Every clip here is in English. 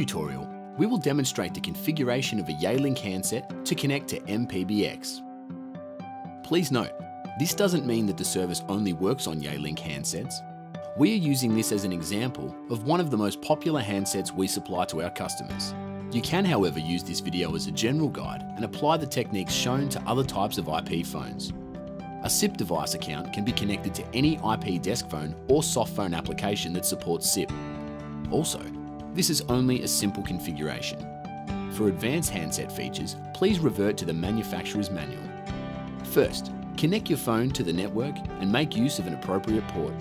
tutorial, we will demonstrate the configuration of a Yealink handset to connect to MPBX. Please note, this doesn't mean that the service only works on Yealink handsets. We are using this as an example of one of the most popular handsets we supply to our customers. You can, however, use this video as a general guide and apply the techniques shown to other types of IP phones. A SIP device account can be connected to any IP desk phone or soft phone application that supports SIP. Also, this is only a simple configuration. For advanced handset features, please revert to the manufacturer's manual. First, connect your phone to the network and make use of an appropriate port.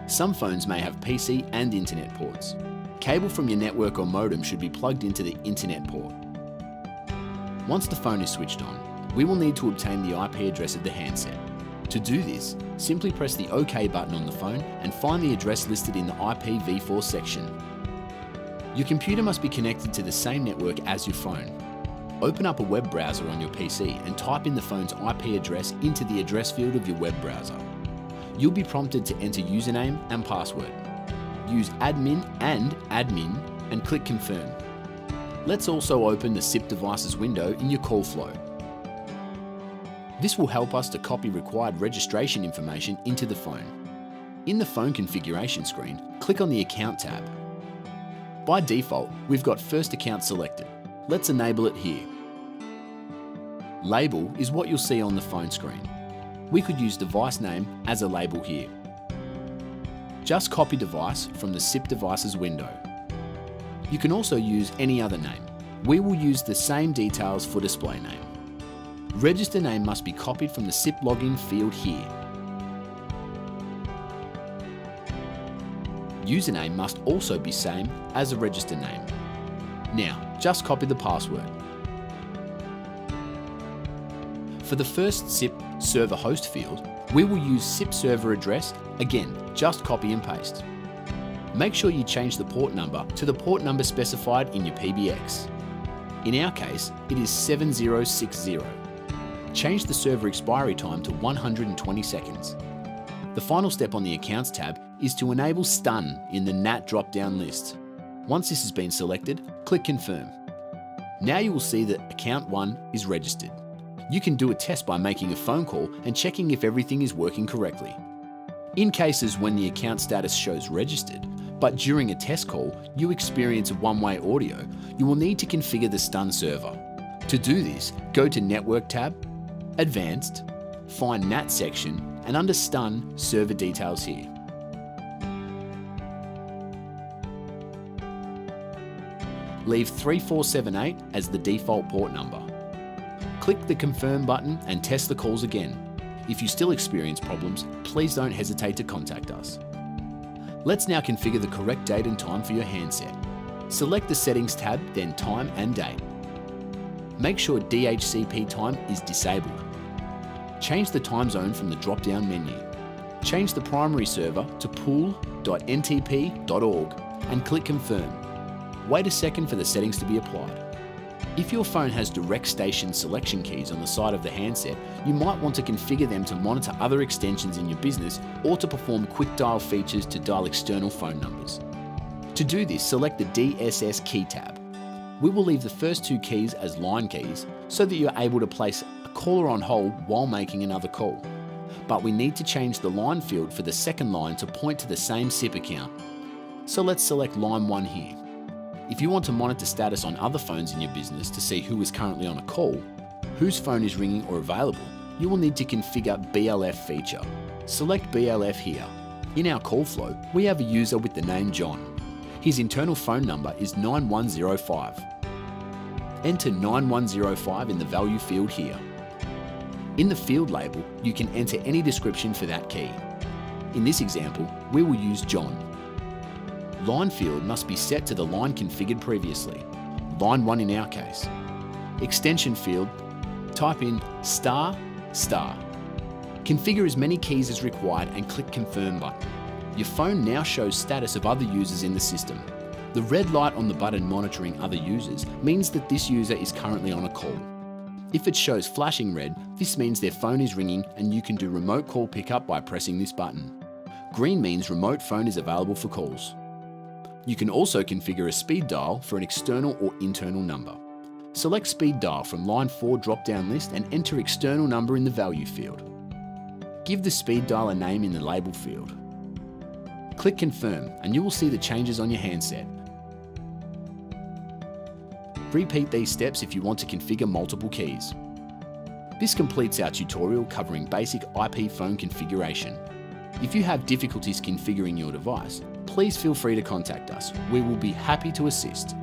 Some phones may have PC and internet ports. Cable from your network or modem should be plugged into the internet port. Once the phone is switched on, we will need to obtain the IP address of the handset. To do this, simply press the OK button on the phone and find the address listed in the IPv4 section. Your computer must be connected to the same network as your phone. Open up a web browser on your PC and type in the phone's IP address into the address field of your web browser. You'll be prompted to enter username and password. Use admin and click confirm. Let's also open the SIP devices window in your call flow. This will help us to copy required registration information into the phone. In the phone configuration screen, click on the Account tab. By default, we've got First Account selected. Let's enable it here. Label is what you'll see on the phone screen. We could use device name as a label here. Just copy device from the SIP devices window. You can also use any other name. We will use the same details for display name. Register name must be copied from the SIP login field here. Username must also be same as a register name. Now, just copy the password. For the first SIP server host field, we will use SIP server address. Again, just copy and paste. Make sure you change the port number to the port number specified in your PBX. In our case, it is 7060. Change the server expiry time to 120 seconds. The final step on the Accounts tab is to enable Stun in the NAT drop-down list. Once this has been selected, click Confirm. Now you will see that Account 1 is registered. You can do a test by making a phone call and checking if everything is working correctly. In cases when the account status shows registered, but during a test call you experience a one-way audio, you will need to configure the Stun server. To do this, go to Network tab, Advanced, find NAT section, and under Stun, server details here. Leave 3478 as the default port number. Click the Confirm button and test the calls again. If you still experience problems, please don't hesitate to contact us. Let's now configure the correct date and time for your handset. Select the Settings tab, then Time and Date. Make sure DHCP time is disabled. Change the time zone from the drop-down menu. Change the primary server to pool.ntp.org and click Confirm. Wait a second for the settings to be applied. If your phone has direct station selection keys on the side of the handset, you might want to configure them to monitor other extensions in your business or to perform quick dial features to dial external phone numbers. To do this, select the DSS key tab. We will leave the first two keys as line keys so that you're able to place a caller on hold while making another call. But we need to change the line field for the second line to point to the same SIP account. So let's select line 1 here. If you want to monitor status on other phones in your business to see who is currently on a call, whose phone is ringing or available, you will need to configure BLF feature. Select BLF here. In our call flow, we have a user with the name John. His internal phone number is 9105. Enter 9105 in the value field here. In the field label, you can enter any description for that key. In this example, we will use John. Line field must be set to the line configured previously, line 1 in our case. Extension field, type in ***. Configure as many keys as required and click Confirm button. Your phone now shows status of other users in the system. The red light on the button monitoring other users means that this user is currently on a call. If it shows flashing red, this means their phone is ringing and you can do remote call pickup by pressing this button. Green means remote phone is available for calls. You can also configure a speed dial for an external or internal number. Select speed dial from line 4 drop-down list and enter external number in the value field. Give the speed dial a name in the label field. Click confirm and you will see the changes on your handset. Repeat these steps if you want to configure multiple keys. This completes our tutorial covering basic IP phone configuration. If you have difficulties configuring your device, please feel free to contact us. We will be happy to assist.